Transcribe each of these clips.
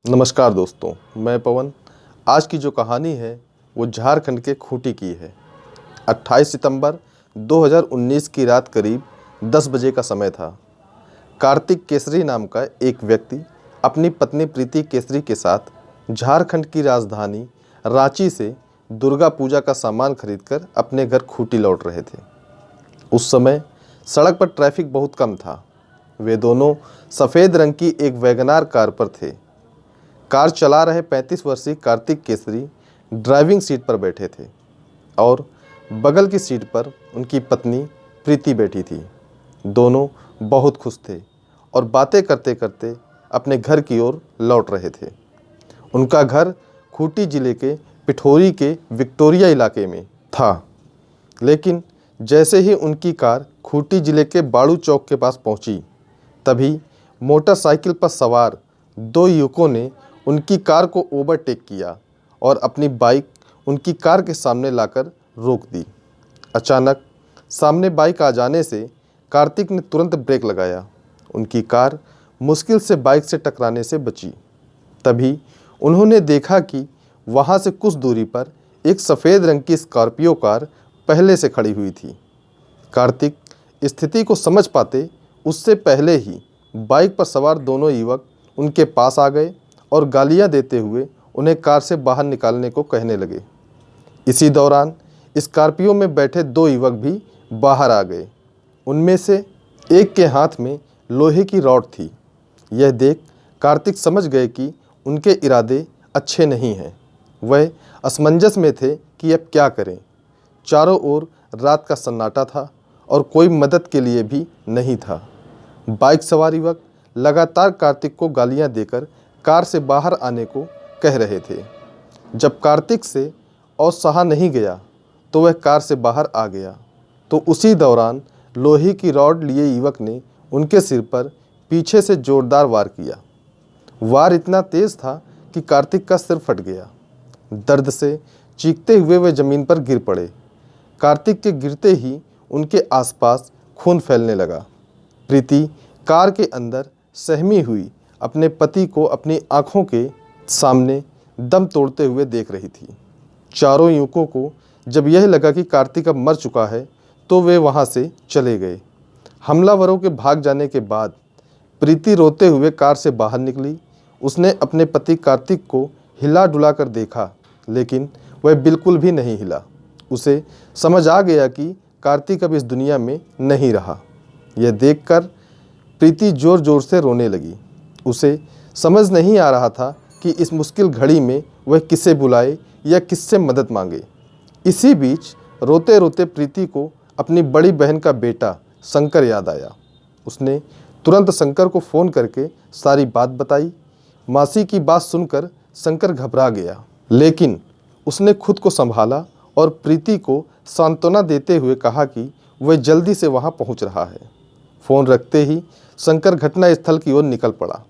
नमस्कार दोस्तों, मैं पवन। आज की जो कहानी है वो झारखंड के खूंटी की है। 28 सितंबर 2019 की रात करीब 10 बजे का समय था। कार्तिक केसरी नाम का एक व्यक्ति अपनी पत्नी प्रीति केसरी के साथ झारखंड की राजधानी रांची से दुर्गा पूजा का सामान खरीदकर अपने घर खूंटी लौट रहे थे। उस समय सड़क पर ट्रैफिक बहुत कम था। वे दोनों सफ़ेद रंग की एक वैगनार कार पर थे। कार चला रहे 35 वर्षीय कार्तिक केसरी ड्राइविंग सीट पर बैठे थे और बगल की सीट पर उनकी पत्नी प्रीति बैठी थी। दोनों बहुत खुश थे और बातें करते करते अपने घर की ओर लौट रहे थे। उनका घर खूंटी जिले के पिठोरी के विक्टोरिया इलाके में था, लेकिन जैसे ही उनकी कार खूंटी जिले के बाड़ू चौक के पास पहुंची, तभी मोटरसाइकिल पर सवार दो युवकों ने उनकी कार को ओवरटेक किया और अपनी बाइक उनकी कार के सामने लाकर रोक दी। अचानक सामने बाइक आ जाने से कार्तिक ने तुरंत ब्रेक लगाया। उनकी कार मुश्किल से बाइक से टकराने से बची। तभी उन्होंने देखा कि वहां से कुछ दूरी पर एक सफ़ेद रंग की स्कॉर्पियो कार पहले से खड़ी हुई थी। कार्तिक स्थिति को समझ पाते उससे पहले ही बाइक पर सवार दोनों युवक उनके पास आ गए और गालियां देते हुए उन्हें कार से बाहर निकालने को कहने लगे। इसी दौरान स्कॉर्पियो में बैठे दो युवक भी बाहर आ गए। उनमें से एक के हाथ में लोहे की रॉड थी। यह देख कार्तिक समझ गए कि उनके इरादे अच्छे नहीं हैं। वह असमंजस में थे कि अब क्या करें। चारों ओर रात का सन्नाटा था और कोई मदद के लिए भी नहीं था। बाइक सवार युवक लगातार कार्तिक को गालियां देकर कार से बाहर आने को कह रहे थे। जब कार्तिक से और सहा नहीं गया तो वह कार से बाहर आ गया, तो उसी दौरान लोहे की रॉड लिए युवक ने उनके सिर पर पीछे से जोरदार वार किया। वार इतना तेज था कि कार्तिक का सिर फट गया। दर्द से चीखते हुए वे जमीन पर गिर पड़े। कार्तिक के गिरते ही उनके आसपास खून फैलने लगा। प्रीति कार के अंदर सहमी हुई अपने पति को अपनी आंखों के सामने दम तोड़ते हुए देख रही थी। चारों युवकों को जब यह लगा कि कार्तिक अब मर चुका है तो वे वहां से चले गए। हमलावरों के भाग जाने के बाद प्रीति रोते हुए कार से बाहर निकली। उसने अपने पति कार्तिक को हिला डुला कर देखा, लेकिन वह बिल्कुल भी नहीं हिला। उसे समझ आ गया कि कार्तिक अब इस दुनिया में नहीं रहा। यह देखकर प्रीति जोर जोर से रोने लगी। उसे समझ नहीं आ रहा था कि इस मुश्किल घड़ी में वह किसे बुलाए या किससे मदद मांगे। इसी बीच रोते रोते प्रीति को अपनी बड़ी बहन का बेटा शंकर याद आया। उसने तुरंत शंकर को फ़ोन करके सारी बात बताई। मासी की बात सुनकर शंकर घबरा गया, लेकिन उसने खुद को संभाला और प्रीति को सांत्वना देते हुए कहा कि वह जल्दी से वहां पहुंच रहा है। फ़ोन रखते ही शंकर घटना स्थल की ओर निकल पड़ा।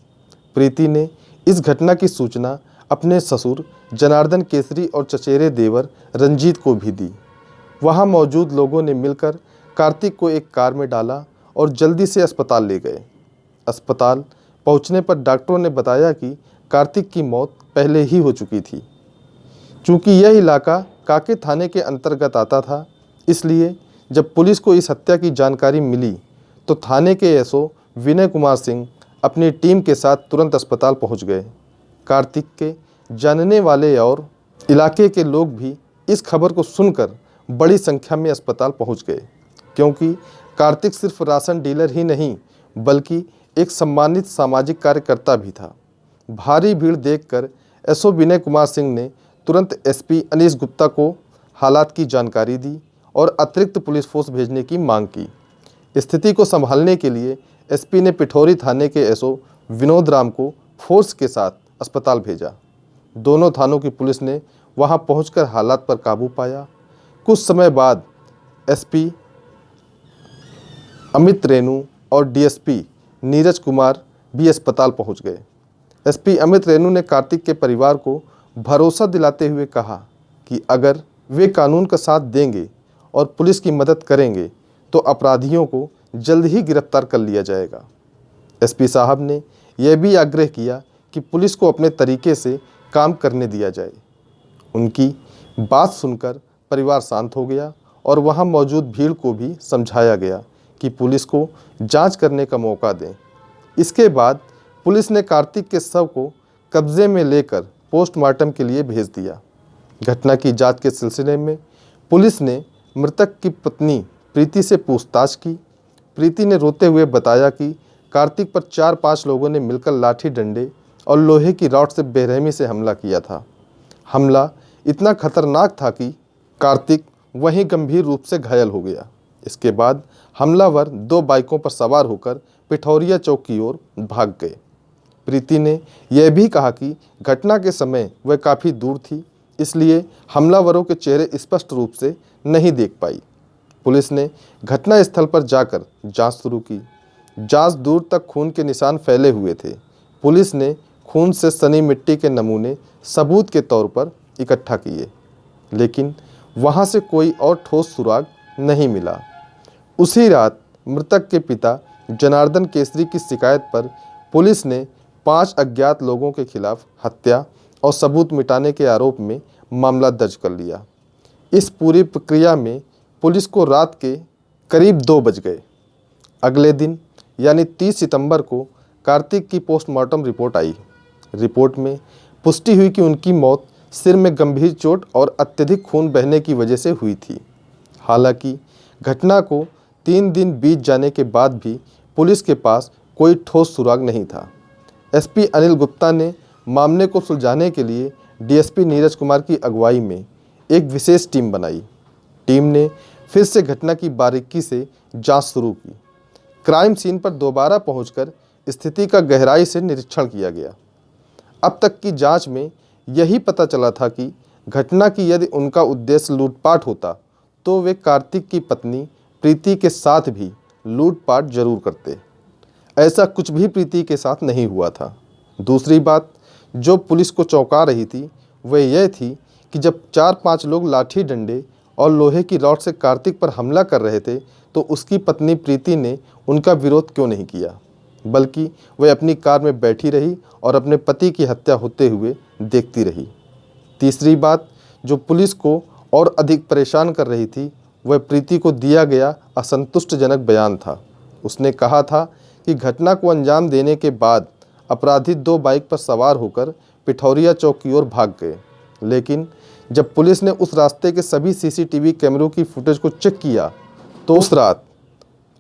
प्रीति ने इस घटना की सूचना अपने ससुर जनार्दन केसरी और चचेरे देवर रंजीत को भी दी। वहां मौजूद लोगों ने मिलकर कार्तिक को एक कार में डाला और जल्दी से अस्पताल ले गए। अस्पताल पहुंचने पर डॉक्टरों ने बताया कि कार्तिक की मौत पहले ही हो चुकी थी। चूँकि यह इलाका काके थाने के अंतर्गत आता था, इसलिए जब पुलिस को इस हत्या की जानकारी मिली तो थाने के एसओ विनय कुमार सिंह अपनी टीम के साथ तुरंत अस्पताल पहुंच गए। कार्तिक के जानने वाले और इलाके के लोग भी इस खबर को सुनकर बड़ी संख्या में अस्पताल पहुंच गए, क्योंकि कार्तिक सिर्फ राशन डीलर ही नहीं बल्कि एक सम्मानित सामाजिक कार्यकर्ता भी था। भारी भीड़ देखकर एसओ विनय कुमार सिंह ने तुरंत एसपी अनीश गुप्ता को हालात की जानकारी दी और अतिरिक्त पुलिस फोर्स भेजने की मांग की। स्थिति को संभालने के लिए एसपी ने पिठोरी थाने के एसओ विनोद राम को फोर्स के साथ अस्पताल भेजा। दोनों थानों की पुलिस ने वहां पहुंचकर हालात पर काबू पाया। कुछ समय बाद एसपी अमित रेणु और डीएसपी नीरज कुमार भी अस्पताल पहुंच गए। एसपी अमित रेणु ने कार्तिक के परिवार को भरोसा दिलाते हुए कहा कि अगर वे कानून का साथ देंगे और पुलिस की मदद करेंगे तो अपराधियों को जल्द ही गिरफ्तार कर लिया जाएगा। एसपी साहब ने यह भी आग्रह किया कि पुलिस को अपने तरीके से काम करने दिया जाए। उनकी बात सुनकर परिवार शांत हो गया और वहां मौजूद भीड़ को भी समझाया गया कि पुलिस को जांच करने का मौका दें। इसके बाद पुलिस ने कार्तिक के शव को कब्जे में लेकर पोस्टमार्टम के लिए भेज दिया। घटना की जांच के सिलसिले में पुलिस ने मृतक की पत्नी प्रीति से पूछताछ की। प्रीति ने रोते हुए बताया कि कार्तिक पर 4-5 लोगों ने मिलकर लाठी डंडे और लोहे की रॉड से बेरहमी से हमला किया था। हमला इतना खतरनाक था कि कार्तिक वहीं गंभीर रूप से घायल हो गया। इसके बाद हमलावर 2 बाइकों पर सवार होकर पिठौरिया चौक की ओर भाग गए। प्रीति ने यह भी कहा कि घटना के समय वह काफ़ी दूर थी, इसलिए हमलावरों के चेहरे स्पष्ट रूप से नहीं देख पाई। पुलिस ने घटनास्थल पर जाकर जांच शुरू की। जांच दूर तक खून के निशान फैले हुए थे। पुलिस ने खून से सनी मिट्टी के नमूने सबूत के तौर पर इकट्ठा किए, लेकिन वहां से कोई और ठोस सुराग नहीं मिला। उसी रात मृतक के पिता जनार्दन केसरी की शिकायत पर पुलिस ने 5 अज्ञात लोगों के खिलाफ हत्या और सबूत मिटाने के आरोप में मामला दर्ज कर लिया। इस पूरी प्रक्रिया में पुलिस को रात के करीब 2 बज गए। अगले दिन यानी 30 सितंबर को कार्तिक की पोस्टमार्टम रिपोर्ट आई। रिपोर्ट में पुष्टि हुई कि उनकी मौत सिर में गंभीर चोट और अत्यधिक खून बहने की वजह से हुई थी। हालांकि घटना को 3 दिन बीत जाने के बाद भी पुलिस के पास कोई ठोस सुराग नहीं था। एसपी अनिल गुप्ता ने मामले को सुलझाने के लिए डीएसपी नीरज कुमार की अगुवाई में एक विशेष टीम बनाई। टीम ने फिर से घटना की बारीकी से जांच शुरू की। क्राइम सीन पर दोबारा पहुंचकर स्थिति का गहराई से निरीक्षण किया गया। अब तक की जांच में यही पता चला था कि घटना की यदि उनका उद्देश्य लूटपाट होता तो वे कार्तिक की पत्नी प्रीति के साथ भी लूटपाट जरूर करते। ऐसा कुछ भी प्रीति के साथ नहीं हुआ था। दूसरी बात जो पुलिस को चौंका रही थी वह यह थी कि जब 4-5 लोग लाठी डंडे और लोहे की रॉड से कार्तिक पर हमला कर रहे थे तो उसकी पत्नी प्रीति ने उनका विरोध क्यों नहीं किया, बल्कि वह अपनी कार में बैठी रही और अपने पति की हत्या होते हुए देखती रही। तीसरी बात जो पुलिस को और अधिक परेशान कर रही थी वह प्रीति को दिया गया असंतुष्टजनक बयान था। उसने कहा था कि घटना को अंजाम देने के बाद अपराधी 2 बाइक पर सवार होकर पिठौरिया चौक की ओर भाग गए, लेकिन जब पुलिस ने उस रास्ते के सभी सीसीटीवी कैमरों की फुटेज को चेक किया तो उस रात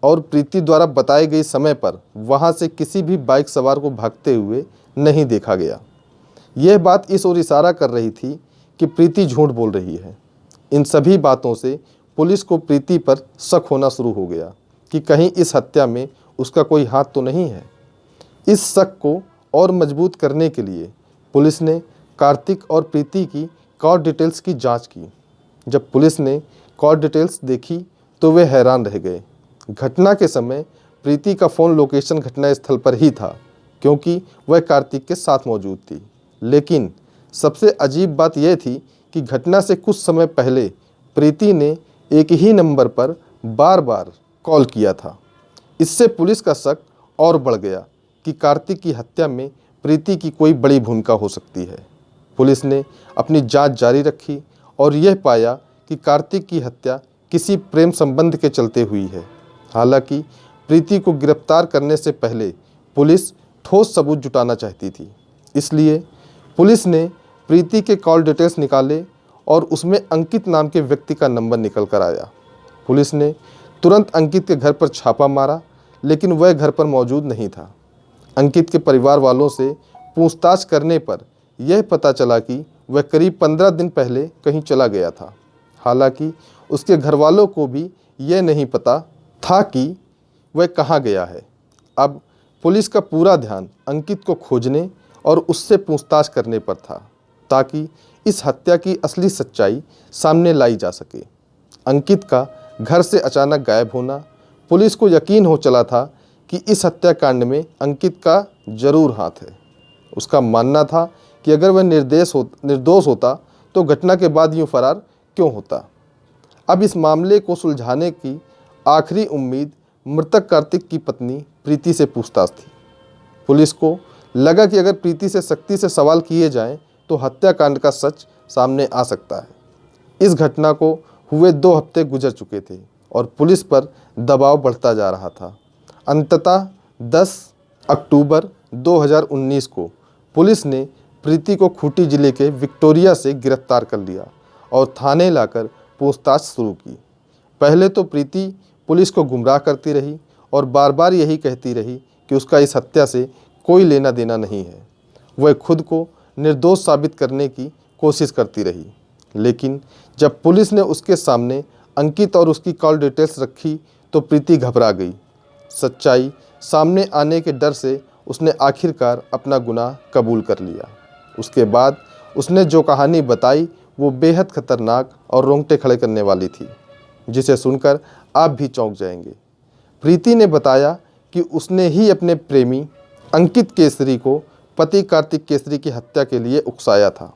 और प्रीति द्वारा बताए गए समय पर वहां से किसी भी बाइक सवार को भागते हुए नहीं देखा गया। यह बात इस ओर इशारा कर रही थी कि प्रीति झूठ बोल रही है। इन सभी बातों से पुलिस को प्रीति पर शक होना शुरू हो गया कि कहीं इस हत्या में उसका कोई हाथ तो नहीं है। इस शक को और मजबूत करने के लिए पुलिस ने कार्तिक और प्रीति की कॉल डिटेल्स की जांच की। जब पुलिस ने कॉल डिटेल्स देखी तो वे हैरान रह गए। घटना के समय प्रीति का फ़ोन लोकेशन घटनास्थल पर ही था क्योंकि वह कार्तिक के साथ मौजूद थी। लेकिन सबसे अजीब बात यह थी कि घटना से कुछ समय पहले प्रीति ने एक ही नंबर पर बार-बार कॉल किया था। इससे पुलिस का शक और बढ़ गया कि कार्तिक की हत्या में प्रीति की कोई बड़ी भूमिका हो सकती है। पुलिस ने अपनी जांच जारी रखी और यह पाया कि कार्तिक की हत्या किसी प्रेम संबंध के चलते हुई है। हालांकि प्रीति को गिरफ्तार करने से पहले पुलिस ठोस सबूत जुटाना चाहती थी, इसलिए पुलिस ने प्रीति के कॉल डिटेल्स निकाले और उसमें अंकित नाम के व्यक्ति का नंबर निकल कर आया। पुलिस ने तुरंत अंकित के घर पर छापा मारा, लेकिन वह घर पर मौजूद नहीं था। अंकित के परिवार वालों से पूछताछ करने पर यह पता चला कि वह करीब 15 दिन पहले कहीं चला गया था। हालांकि उसके घर वालों को भी यह नहीं पता था कि वह कहाँ गया है। अब पुलिस का पूरा ध्यान अंकित को खोजने और उससे पूछताछ करने पर था ताकि इस हत्या की असली सच्चाई सामने लाई जा सके। अंकित का घर से अचानक गायब होना, पुलिस को यकीन हो चला था कि इस हत्याकांड में अंकित का जरूर हाथ है। उसका मानना था कि अगर वह निर्दोष होता तो घटना के बाद यूँ फरार क्यों होता। अब इस मामले को सुलझाने की आखिरी उम्मीद मृतक कार्तिक की पत्नी प्रीति से पूछताछ थी। पुलिस को लगा कि अगर प्रीति से सख्ती से सवाल किए जाएं तो हत्याकांड का सच सामने आ सकता है। इस घटना को हुए 2 हफ्ते गुजर चुके थे और पुलिस पर दबाव बढ़ता जा रहा था। अंततः 10 अक्टूबर 2019 को पुलिस ने प्रीति को खूंटी जिले के विक्टोरिया से गिरफ्तार कर लिया और थाने लाकर पूछताछ शुरू की। पहले तो प्रीति पुलिस को गुमराह करती रही और बार बार यही कहती रही कि उसका इस हत्या से कोई लेना देना नहीं है। वह खुद को निर्दोष साबित करने की कोशिश करती रही, लेकिन जब पुलिस ने उसके सामने अंकित और उसकी कॉल डिटेल्स रखी तो प्रीति घबरा गई। सच्चाई सामने आने के डर से उसने आखिरकार अपना गुनाह कबूल कर लिया। उसके बाद उसने जो कहानी बताई वो बेहद खतरनाक और रोंगटे खड़े करने वाली थी, जिसे सुनकर आप भी चौंक जाएंगे। प्रीति ने बताया कि उसने ही अपने प्रेमी अंकित केसरी को पति कार्तिक केसरी की हत्या के लिए उकसाया था।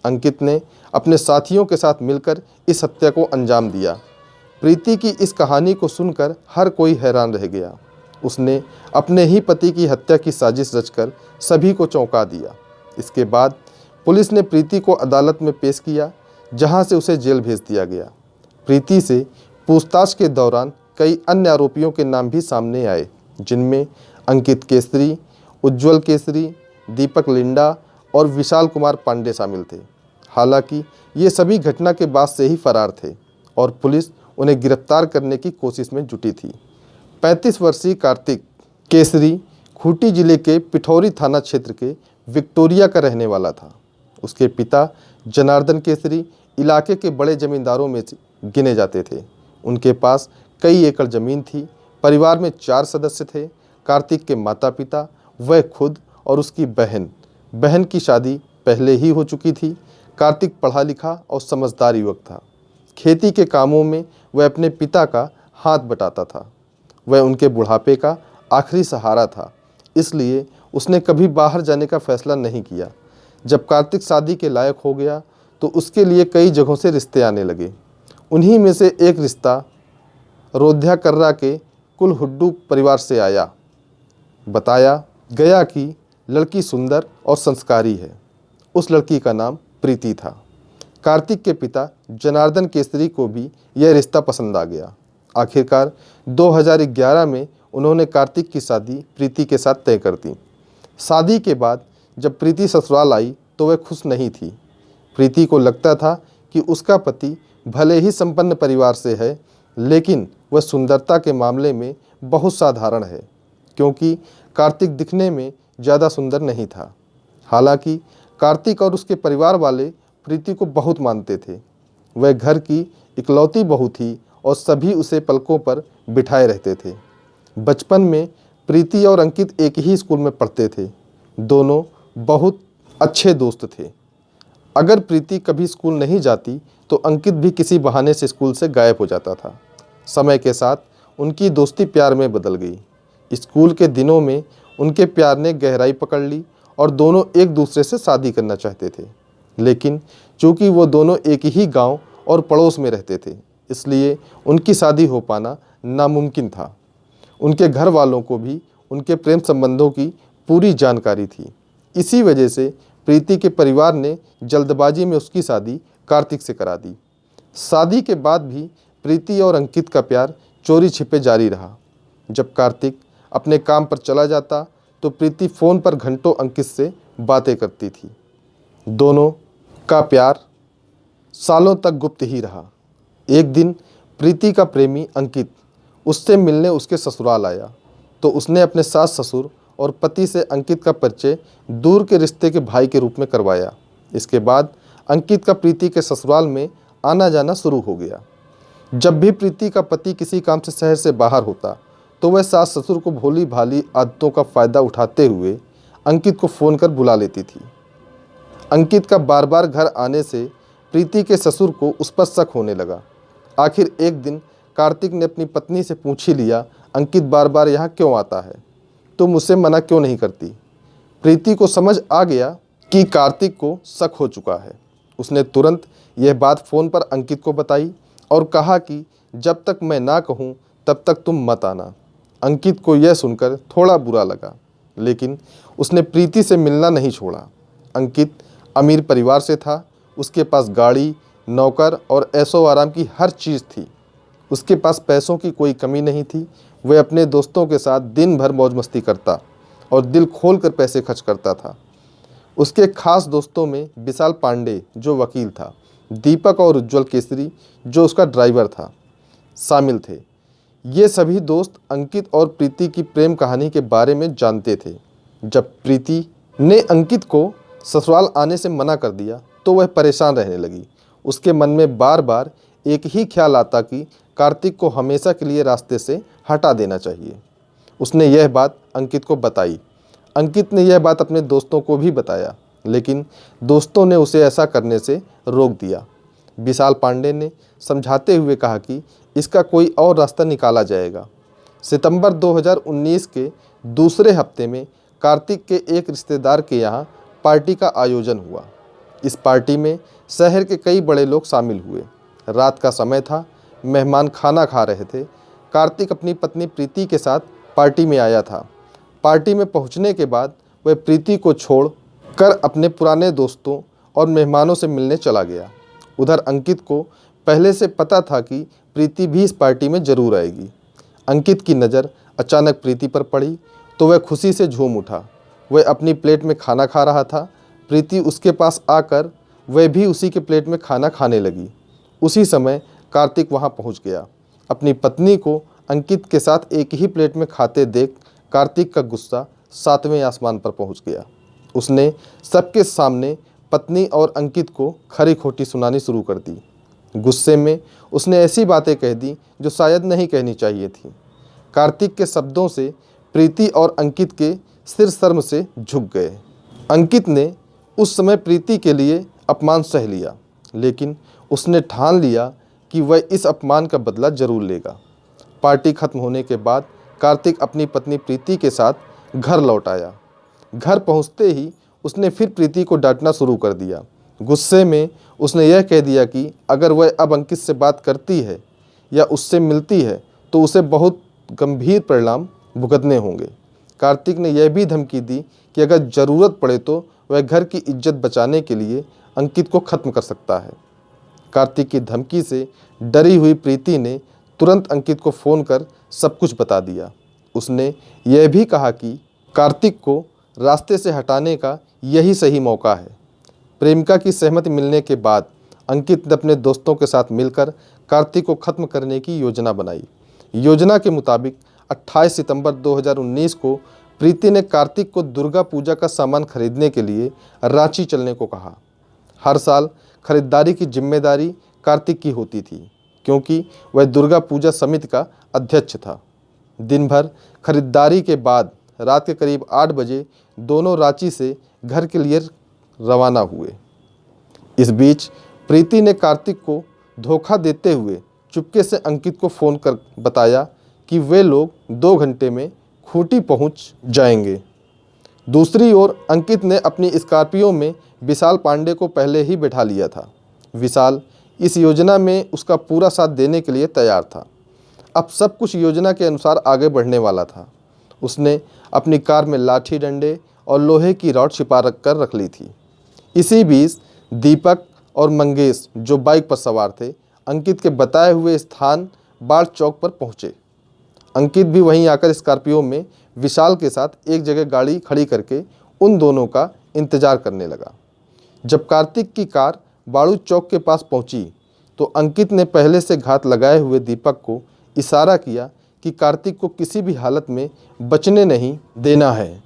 अंकित ने अपने साथियों के साथ मिलकर इस हत्या को अंजाम दिया। प्रीति की इस कहानी को सुनकर हर कोई हैरान रह गया। उसने अपने ही पति की हत्या की साजिश रचकर सभी को चौंका दिया। इसके बाद पुलिस ने प्रीति को अदालत में पेश किया, जहां से उसे जेल भेज दिया गया। प्रीति से पूछताछ के दौरान कई अन्य आरोपियों के नाम भी सामने आए, जिनमें अंकित केसरी, उज्ज्वल केसरी, दीपक लिंडा और विशाल कुमार पांडे शामिल थे। हालांकि ये सभी घटना के बाद से ही फरार थे और पुलिस उन्हें गिरफ्तार करने की कोशिश में जुटी थी। 35 वर्षीय कार्तिक केसरी खूंटी जिले के पिठौरी थाना क्षेत्र के विक्टोरिया का रहने वाला था। उसके पिता जनार्दन केसरी इलाके के बड़े जमींदारों में गिने जाते थे। उनके पास कई एकड़ ज़मीन थी। परिवार में 4 सदस्य थे। कार्तिक के माता पिता, वह खुद और उसकी बहन की शादी पहले ही हो चुकी थी। कार्तिक पढ़ा लिखा और समझदार युवक था। खेती के कामों में वह अपने पिता का हाथ बटाता था। वह उनके बुढ़ापे का आखिरी सहारा था, इसलिए उसने कभी बाहर जाने का फैसला नहीं किया। जब कार्तिक शादी के लायक हो गया तो उसके लिए कई जगहों से रिश्ते आने लगे। उन्हीं में से एक रिश्ता रोध्या कर्रा के कुलहुड्डू परिवार से आया। बताया गया कि लड़की सुंदर और संस्कारी है। उस लड़की का नाम प्रीति था। कार्तिक के पिता जनार्दन केसरी को भी यह रिश्ता पसंद आ गया। आखिरकार 2011 में उन्होंने कार्तिक की शादी प्रीति के साथ तय कर दी। शादी के बाद जब प्रीति ससुराल आई तो वह खुश नहीं थी। प्रीति को लगता था कि उसका पति भले ही संपन्न परिवार से है, लेकिन वह सुंदरता के मामले में बहुत साधारण है, क्योंकि कार्तिक दिखने में ज़्यादा सुंदर नहीं था। हालांकि कार्तिक और उसके परिवार वाले प्रीति को बहुत मानते थे। वह घर की इकलौती बहू थी और सभी उसे पलकों पर बिठाए रहते थे। बचपन में प्रीति और अंकित एक ही स्कूल में पढ़ते थे। दोनों बहुत अच्छे दोस्त थे। अगर प्रीति कभी स्कूल नहीं जाती तो अंकित भी किसी बहाने से स्कूल से गायब हो जाता था। समय के साथ उनकी दोस्ती प्यार में बदल गई। स्कूल के दिनों में उनके प्यार ने गहराई पकड़ ली और दोनों एक दूसरे से शादी करना चाहते थे, लेकिन चूँकि वो दोनों एक ही गांव और पड़ोस में रहते थे, इसलिए उनकी शादी हो पाना नामुमकिन था। उनके घर वालों को भी उनके प्रेम संबंधों की पूरी जानकारी थी। इसी वजह से प्रीति के परिवार ने जल्दबाजी में उसकी शादी कार्तिक से करा दी। शादी के बाद भी प्रीति और अंकित का प्यार चोरी छिपे जारी रहा। जब कार्तिक अपने काम पर चला जाता तो प्रीति फ़ोन पर घंटों अंकित से बातें करती थी। दोनों का प्यार सालों तक गुप्त ही रहा। एक दिन प्रीति का प्रेमी अंकित उससे मिलने उसके ससुराल आया तो उसने अपने सास ससुर और पति से अंकित का परिचय दूर के रिश्ते के भाई के रूप में करवाया। इसके बाद अंकित का प्रीति के ससुराल में आना जाना शुरू हो गया। जब भी प्रीति का पति किसी काम से शहर से बाहर होता तो वह सास ससुर को भोली भाली आदतों का फ़ायदा उठाते हुए अंकित को फ़ोन कर बुला लेती थी। अंकित का बार बार घर आने से प्रीति के ससुर को उस पर शक होने लगा। आखिर एक दिन कार्तिक ने अपनी पत्नी से पूछ ही लिया, अंकित बार बार यहाँ क्यों आता है, तुम मुझसे मना क्यों नहीं करती। प्रीति को समझ आ गया कि कार्तिक को शक हो चुका है। उसने तुरंत यह बात फ़ोन पर अंकित को बताई और कहा कि जब तक मैं ना कहूँ तब तक तुम मत आना। अंकित को यह सुनकर थोड़ा बुरा लगा, लेकिन उसने प्रीति से मिलना नहीं छोड़ा। अंकित अमीर परिवार से था, उसके पास गाड़ी, नौकर और ऐशो आराम की हर चीज़ थी। उसके पास पैसों की कोई कमी नहीं थी। वह अपने दोस्तों के साथ दिन भर मौज मस्ती करता और दिल खोल कर पैसे खर्च करता था। उसके खास दोस्तों में विशाल पांडे जो वकील था, दीपक और उज्जवल केसरी जो उसका ड्राइवर था, शामिल थे। ये सभी दोस्त अंकित और प्रीति की प्रेम कहानी के बारे में जानते थे। जब प्रीति ने अंकित को ससुराल आने से मना कर दिया तो वह परेशान रहने लगी। उसके मन में बार बार एक ही ख्याल आता कि कार्तिक को हमेशा के लिए रास्ते से हटा देना चाहिए। उसने यह बात अंकित को बताई। अंकित ने यह बात अपने दोस्तों को भी बताया, लेकिन दोस्तों ने उसे ऐसा करने से रोक दिया। विशाल पांडे ने समझाते हुए कहा कि इसका कोई और रास्ता निकाला जाएगा। सितंबर 2019 के दूसरे हफ्ते में कार्तिक के एक रिश्तेदार के यहाँ पार्टी का आयोजन हुआ। इस पार्टी में शहर के कई बड़े लोग शामिल हुए। रात का समय था, मेहमान खाना खा रहे थे। कार्तिक अपनी पत्नी प्रीति के साथ पार्टी में आया था। पार्टी में पहुंचने के बाद वह प्रीति को छोड़ कर अपने पुराने दोस्तों और मेहमानों से मिलने चला गया। उधर अंकित को पहले से पता था कि प्रीति भी इस पार्टी में जरूर आएगी। अंकित की नज़र अचानक प्रीति पर पड़ी तो वह खुशी से झूम उठा। वह अपनी प्लेट में खाना खा रहा था। प्रीति उसके पास आकर वह भी उसी के प्लेट में खाना खाने लगी। उसी समय कार्तिक वहां पहुंच गया। अपनी पत्नी को अंकित के साथ एक ही प्लेट में खाते देख कार्तिक का गुस्सा 7वें आसमान पर पहुंच गया। उसने सबके सामने पत्नी और अंकित को खरी खोटी सुनानी शुरू कर दी। गुस्से में उसने ऐसी बातें कह दी जो शायद नहीं कहनी चाहिए थी। कार्तिक के शब्दों से प्रीति और अंकित के सिर शर्म से झुक गए। अंकित ने उस समय प्रीति के लिए अपमान सह लिया, लेकिन उसने ठान लिया कि वह इस अपमान का बदला जरूर लेगा। पार्टी खत्म होने के बाद कार्तिक अपनी पत्नी प्रीति के साथ घर लौट आया। घर पहुंचते ही उसने फिर प्रीति को डांटना शुरू कर दिया। गुस्से में उसने यह कह दिया कि अगर वह अब अंकित से बात करती है या उससे मिलती है तो उसे बहुत गंभीर परिणाम भुगतने होंगे। कार्तिक ने यह भी धमकी दी कि अगर ज़रूरत पड़े तो वह घर की इज्जत बचाने के लिए अंकित को ख़त्म कर सकता है। कार्तिक की धमकी से डरी हुई प्रीति ने तुरंत अंकित को फ़ोन कर सब कुछ बता दिया। उसने यह भी कहा कि कार्तिक को रास्ते से हटाने का यही सही मौका है। प्रेमिका की सहमति मिलने के बाद अंकित ने अपने दोस्तों के साथ मिलकर कार्तिक को ख़त्म करने की योजना बनाई। योजना के मुताबिक 28 सितंबर 2019 को प्रीति ने कार्तिक को दुर्गा पूजा का सामान खरीदने के लिए रांची चलने को कहा। हर साल खरीदारी की जिम्मेदारी कार्तिक की होती थी, क्योंकि वह दुर्गा पूजा समिति का अध्यक्ष था। दिन भर खरीदारी के बाद रात के करीब 8 बजे दोनों रांची से घर के लिए रवाना हुए। इस बीच प्रीति ने कार्तिक को धोखा देते हुए चुपके से अंकित को फ़ोन कर बताया कि वे लोग 2 घंटे में खूंटी पहुंच जाएंगे। दूसरी ओर अंकित ने अपनी स्कॉर्पियो में विशाल पांडे को पहले ही बैठा लिया था। विशाल इस योजना में उसका पूरा साथ देने के लिए तैयार था। अब सब कुछ योजना के अनुसार आगे बढ़ने वाला था। उसने अपनी कार में लाठी डंडे और लोहे की रॉड छिपा रख ली थी। इसी बीच दीपक और मंगेश जो बाइक पर सवार थे, अंकित के बताए हुए स्थान बाढ़ चौक पर पहुँचे। अंकित भी वहीं आकर स्कॉर्पियो में विशाल के साथ एक जगह गाड़ी खड़ी करके उन दोनों का इंतजार करने लगा। जब कार्तिक की कार बाड़ू चौक के पास पहुंची तो अंकित ने पहले से घात लगाए हुए दीपक को इशारा किया कि कार्तिक को किसी भी हालत में बचने नहीं देना है।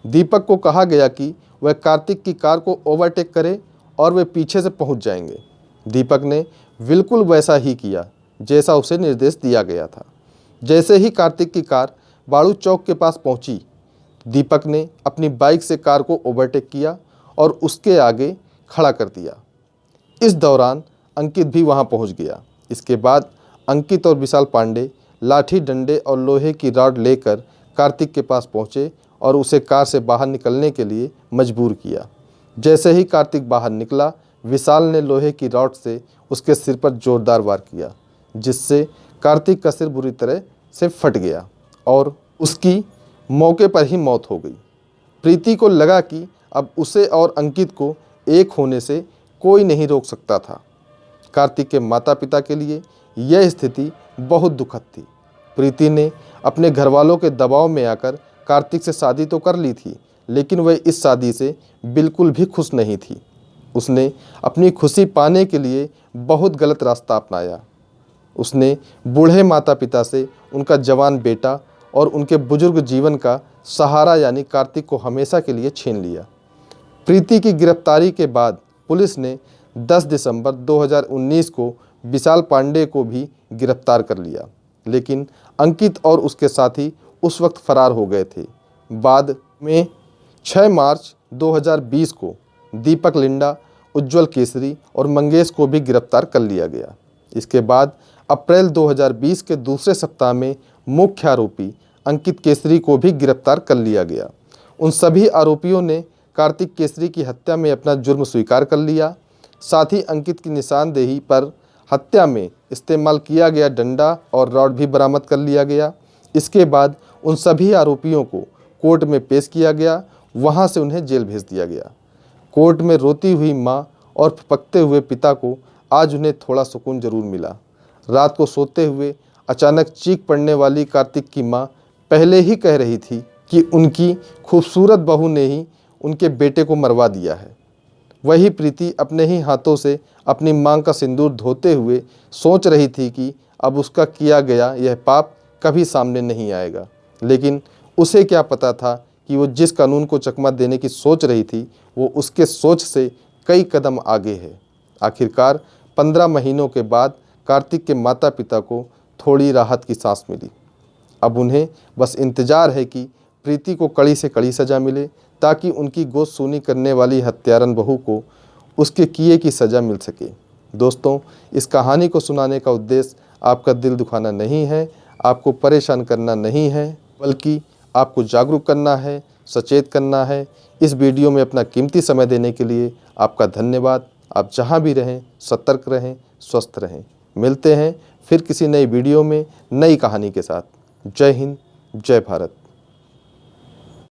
दीपक को कहा गया कि वह कार्तिक की कार को ओवरटेक करे और वे पीछे से पहुंच जाएंगे। दीपक ने बिल्कुल वैसा ही किया जैसा उसे निर्देश दिया गया था। जैसे ही कार्तिक की कार बाड़ू चौक के पास पहुंची, दीपक ने अपनी बाइक से कार को ओवरटेक किया और उसके आगे खड़ा कर दिया। इस दौरान अंकित भी वहां पहुंच गया। इसके बाद अंकित और विशाल पांडे लाठी डंडे और लोहे की रॉड लेकर कार्तिक के पास पहुंचे और उसे कार से बाहर निकलने के लिए मजबूर किया। जैसे ही कार्तिक बाहर निकला, विशाल ने लोहे की रॉड से उसके सिर पर जोरदार वार किया, जिससे कार्तिक का सिर बुरी तरह से फट गया और उसकी मौके पर ही मौत हो गई। प्रीति को लगा कि अब उसे और अंकित को एक होने से कोई नहीं रोक सकता था। कार्तिक के माता पिता के लिए यह स्थिति बहुत दुखद थी। प्रीति ने अपने घरवालों के दबाव में आकर कार्तिक से शादी तो कर ली थी, लेकिन वह इस शादी से बिल्कुल भी खुश नहीं थी। उसने अपनी खुशी पाने के लिए बहुत गलत रास्ता अपनाया। उसने बूढ़े माता पिता से उनका जवान बेटा और उनके बुजुर्ग जीवन का सहारा यानी कार्तिक को हमेशा के लिए छीन लिया। प्रीति की गिरफ्तारी के बाद पुलिस ने 10 दिसंबर 2019 को विशाल पांडे को भी गिरफ्तार कर लिया, लेकिन अंकित और उसके साथी उस वक्त फरार हो गए थे। बाद में 6 मार्च 2020 को दीपक लिंडा, उज्जवल केसरी और मंगेश को भी गिरफ्तार कर लिया गया। इसके बाद अप्रैल 2020 के दूसरे सप्ताह में मुख्य आरोपी अंकित केसरी को भी गिरफ्तार कर लिया गया। उन सभी आरोपियों ने कार्तिक केसरी की हत्या में अपना जुर्म स्वीकार कर लिया। साथ ही अंकित की निशानदेही पर हत्या में इस्तेमाल किया गया डंडा और रॉड भी बरामद कर लिया गया। इसके बाद उन सभी आरोपियों को कोर्ट में पेश किया गया, वहां से उन्हें जेल भेज दिया गया। कोर्ट में रोती हुई मां और फपकते हुए पिता को आज उन्हें थोड़ा सुकून जरूर मिला। रात को सोते हुए अचानक चीख पड़ने वाली कार्तिक की मां पहले ही कह रही थी कि उनकी खूबसूरत बहू ने ही उनके बेटे को मरवा दिया है। वही प्रीति अपने ही हाथों से अपनी मां का सिंदूर धोते हुए सोच रही थी कि अब उसका किया गया यह पाप कभी सामने नहीं आएगा। लेकिन उसे क्या पता था कि वो जिस कानून को चकमा देने की सोच रही थी वो उसके सोच से कई कदम आगे है। आखिरकार 15 महीनों के बाद कार्तिक के माता पिता को थोड़ी राहत की सांस मिली। अब उन्हें बस इंतज़ार है कि प्रीति को कड़ी से कड़ी सज़ा मिले, ताकि उनकी गोद सूनी करने वाली हत्यारन बहू को उसके किए की सज़ा मिल सके। दोस्तों, इस कहानी को सुनाने का उद्देश्य आपका दिल दुखाना नहीं है, आपको परेशान करना नहीं है, बल्कि आपको जागरूक करना है, सचेत करना है। इस वीडियो में अपना कीमती समय देने के लिए आपका धन्यवाद। आप जहां भी रहें सतर्क रहें, स्वस्थ रहें। मिलते हैं फिर किसी नई वीडियो में नई कहानी के साथ। जय हिंद, जय भारत।